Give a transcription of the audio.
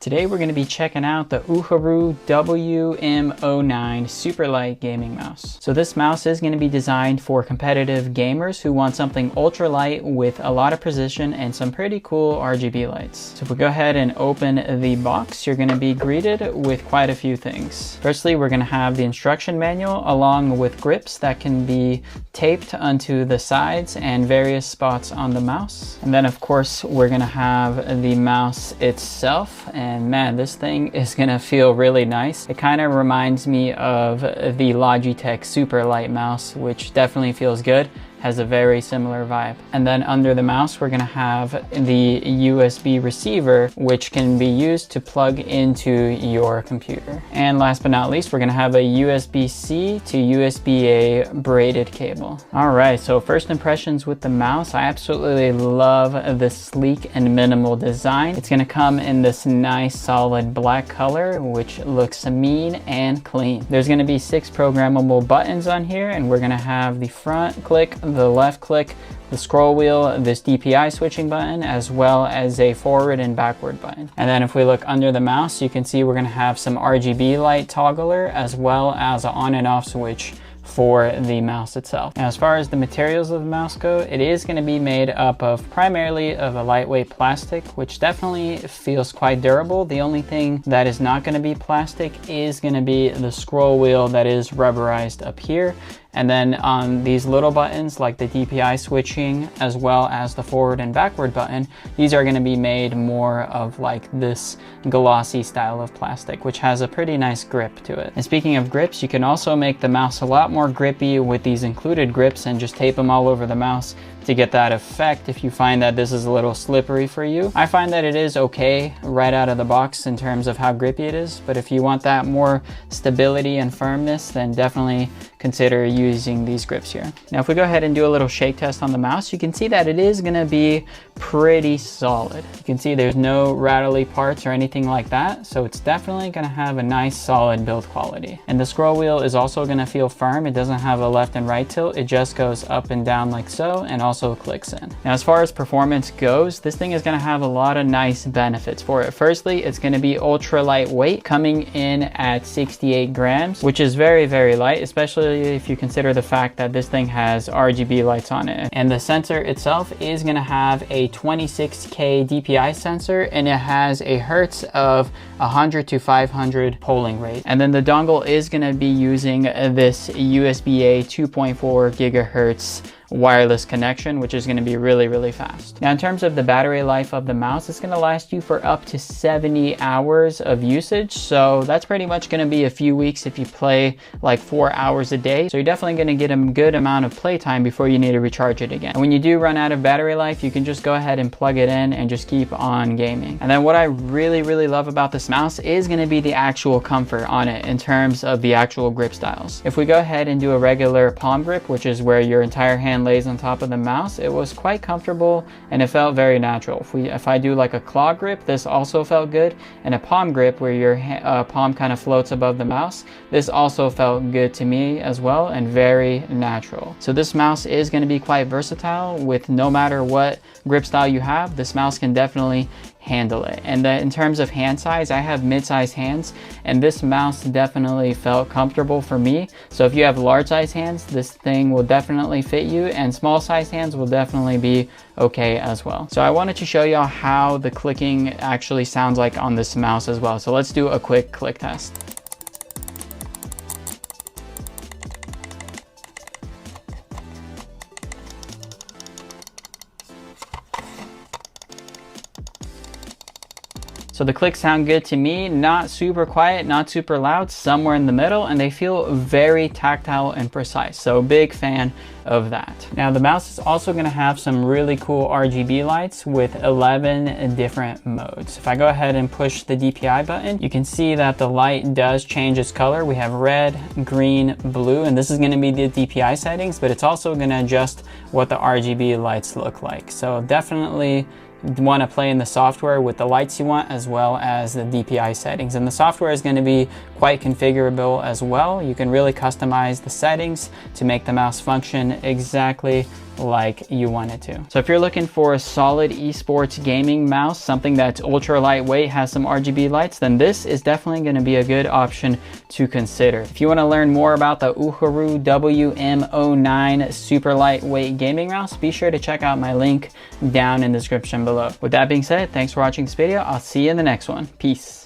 Today we're going to be checking out the UHURU WM-09 super light gaming mouse. So this mouse is going to be designed for competitive gamers who want something ultra light with a lot of precision and some pretty cool RGB lights. So if we go ahead and open the box, you're going to be greeted with quite a few things. Firstly, we're going to have the instruction manual along with grips that can be taped onto the sides and various spots on the mouse. And then of course we're going to have the mouse itself. And man, this thing is gonna feel really nice. It kind of reminds me of the Logitech super light mouse, which definitely feels good. Has a very similar vibe. And then under the mouse, we're gonna have the USB receiver, which can be used to plug into your computer. And last but not least, we're gonna have a USB-C to USB-A braided cable. All right, so first impressions with the mouse. I absolutely love the sleek and minimal design. It's gonna come in this nice solid black color, which looks mean and clean. There's gonna be 6 programmable buttons on here, and we're gonna have the front click, the left click, the scroll wheel, this DPI switching button, as well as a forward and backward button. And then if we look under the mouse, you can see we're gonna have some RGB light toggler, as well as an on and off switch for the mouse itself. Now, as far as the materials of the mouse go, it is going to be made up of primarily of a lightweight plastic, which definitely feels quite durable. The only thing that is not going to be plastic is going to be the scroll wheel that is rubberized up here. And then on these little buttons like the DPI switching as well as the forward and backward button, these are going to be made more of like this glossy style of plastic, which has a pretty nice grip to it. And speaking of grips, you can also make the mouse a lot more grippy with these included grips and just tape them all over the mouse to get that effect if you find that this is a little slippery for you. I find that it is okay right out of the box in terms of how grippy it is, but if you want that more stability and firmness, then definitely consider using these grips here. Now if we go ahead and do a little shake test on the mouse, you can see that it is going to be pretty solid. You can see there's no rattly parts or anything like that, so it's definitely going to have a nice solid build quality. And the scroll wheel is also going to feel firm. It doesn't have a left and right tilt, it just goes up and down like so, and also clicks in. Now as far as performance goes, this thing is going to have a lot of nice benefits for it. Firstly, it's going to be ultra lightweight, coming in at 68 grams, which is very, very light, especially if you consider the fact that this thing has RGB lights on it. And the sensor itself is going to have a 26K DPI sensor, and it has a hertz of 100 to 500 polling rate. And then the dongle is going to be using this USB-A 2.4 gigahertz wireless connection, which is going to be really, really fast. Now in terms of the battery life of the mouse, it's going to last you for up to 70 hours of usage. So that's pretty much going to be a few weeks if you play like 4 hours a day. So you're definitely going to get a good amount of playtime before you need to recharge it again. And when you do run out of battery life, you can just go ahead and plug it in and just keep on gaming. And then what I really, really love about this mouse is going to be the actual comfort on it in terms of the actual grip styles. If we go ahead and do a regular palm grip, which is where your entire hand lays on top of the mouse, it was quite comfortable and it felt very natural. If I do like a claw grip, this also felt good, and a palm grip where your palm kind of floats above the mouse, this also felt good to me as well and very natural. So this mouse is going to be quite versatile. With no matter what grip style you have, this mouse can definitely handle it. And in terms of hand size, I have mid-sized hands, and this mouse definitely felt comfortable for me. So if you have large size hands, this thing will definitely fit you, and small size hands will definitely be okay as well. So I wanted to show y'all how the clicking actually sounds like on this mouse as well. So let's do a quick click test. So the clicks sound good to me, not super quiet, not super loud, somewhere in the middle, and they feel very tactile and precise. So big fan of that. Now the mouse is also going to have some really cool RGB lights with 11 different modes. If I go ahead and push the DPI button, you can see that the light does change its color. We have red, green, blue, and this is going to be the DPI settings, but it's also going to adjust what the RGB lights look like. So definitely want to play in the software with the lights you want, as well as the DPI settings. And the software is going to be quite configurable as well. You can really customize the settings to make the mouse function exactly like you want it to. So if you're looking for a solid esports gaming mouse, something that's ultra lightweight, has some RGB lights, then this is definitely going to be a good option to consider. If you want to learn more about the UHURU WM-09 super lightweight gaming mouse, be sure to check out my link down in the description below. With that being said, thanks for watching this video. I'll see you in the next one. Peace.